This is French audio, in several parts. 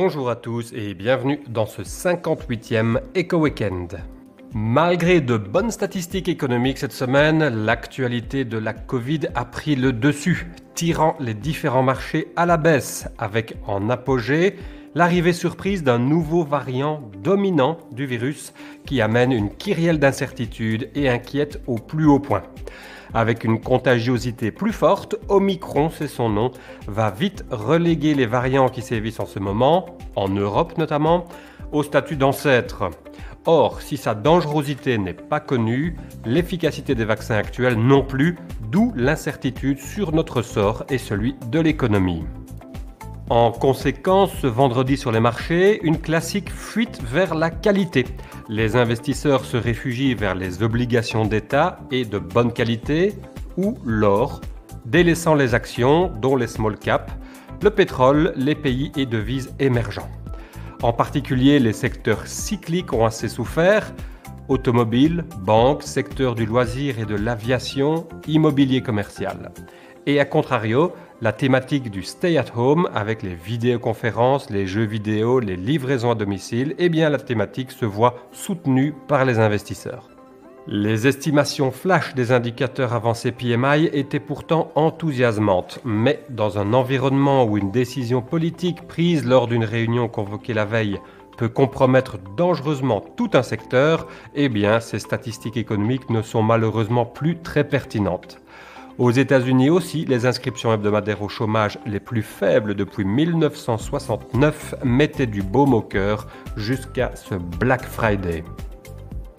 Bonjour à tous et bienvenue dans ce 58e Eco Weekend. Malgré de bonnes statistiques économiques cette semaine, l'actualité de la Covid a pris le dessus, tirant les différents marchés à la baisse, avec en apogée l'arrivée surprise d'un nouveau variant dominant du virus qui amène une kyrielle d'incertitudes et inquiète au plus haut point. Avec une contagiosité plus forte, Omicron, c'est son nom, va vite reléguer les variants qui sévissent en ce moment, en Europe notamment, au statut d'ancêtre. Or, si sa dangerosité n'est pas connue, l'efficacité des vaccins actuels non plus, d'où l'incertitude sur notre sort et celui de l'économie. En conséquence, ce vendredi sur les marchés, une classique fuite vers la qualité. Les investisseurs se réfugient vers les obligations d'État et de bonne qualité, ou l'or, délaissant les actions, dont les small caps, le pétrole, les pays et devises émergents. En particulier, les secteurs cycliques ont assez souffert, automobile, banque, secteur du loisir et de l'aviation, immobilier commercial. Et à contrario, la thématique du stay at home avec les vidéoconférences, les jeux vidéo, les livraisons à domicile, la thématique se voit soutenue par les investisseurs. Les estimations flash des indicateurs avancés PMI étaient pourtant enthousiasmantes, mais dans un environnement où une décision politique prise lors d'une réunion convoquée la veille peut compromettre dangereusement tout un secteur, ces statistiques économiques ne sont malheureusement plus très pertinentes. Aux États-Unis aussi, les inscriptions hebdomadaires au chômage les plus faibles depuis 1969 mettaient du baume au cœur jusqu'à ce Black Friday.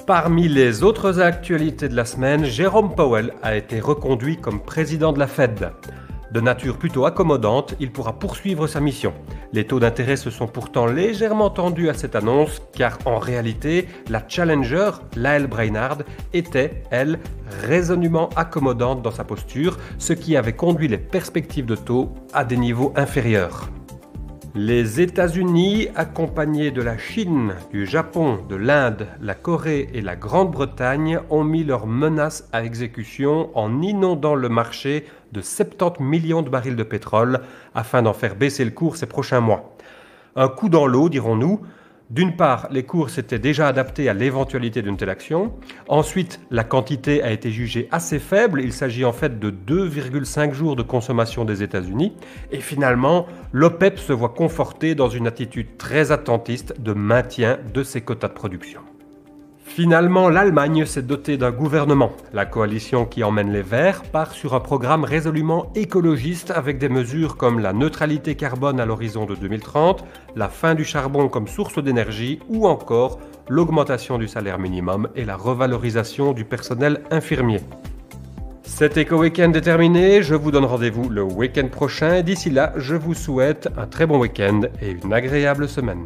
Parmi les autres actualités de la semaine, Jérôme Powell a été reconduit comme président de la Fed. De nature plutôt accommodante, il pourra poursuivre sa mission. Les taux d'intérêt se sont pourtant légèrement tendus à cette annonce, car en réalité, la challenger, Lael Brainard, était, elle, résolument accommodante dans sa posture, ce qui avait conduit les perspectives de taux à des niveaux inférieurs. Les États-Unis, accompagnés de la Chine, du Japon, de l'Inde, la Corée et la Grande-Bretagne, ont mis leurs menaces à exécution en inondant le marché de 70 millions de barils de pétrole afin d'en faire baisser le cours ces prochains mois. Un coup dans l'eau, dirons-nous. D'une part, les cours s'étaient déjà adaptés à l'éventualité d'une telle action. Ensuite, la quantité a été jugée assez faible. Il s'agit en fait de 2,5 jours de consommation des États-Unis. Et finalement, l'OPEP se voit confortée dans une attitude très attentiste de maintien de ses quotas de production. Finalement, l'Allemagne s'est dotée d'un gouvernement. La coalition qui emmène les Verts part sur un programme résolument écologiste avec des mesures comme la neutralité carbone à l'horizon de 2030, la fin du charbon comme source d'énergie ou encore l'augmentation du salaire minimum et la revalorisation du personnel infirmier. Cet éco-weekend est terminé, je vous donne rendez-vous le week-end prochain. D'ici là, je vous souhaite un très bon week-end et une agréable semaine.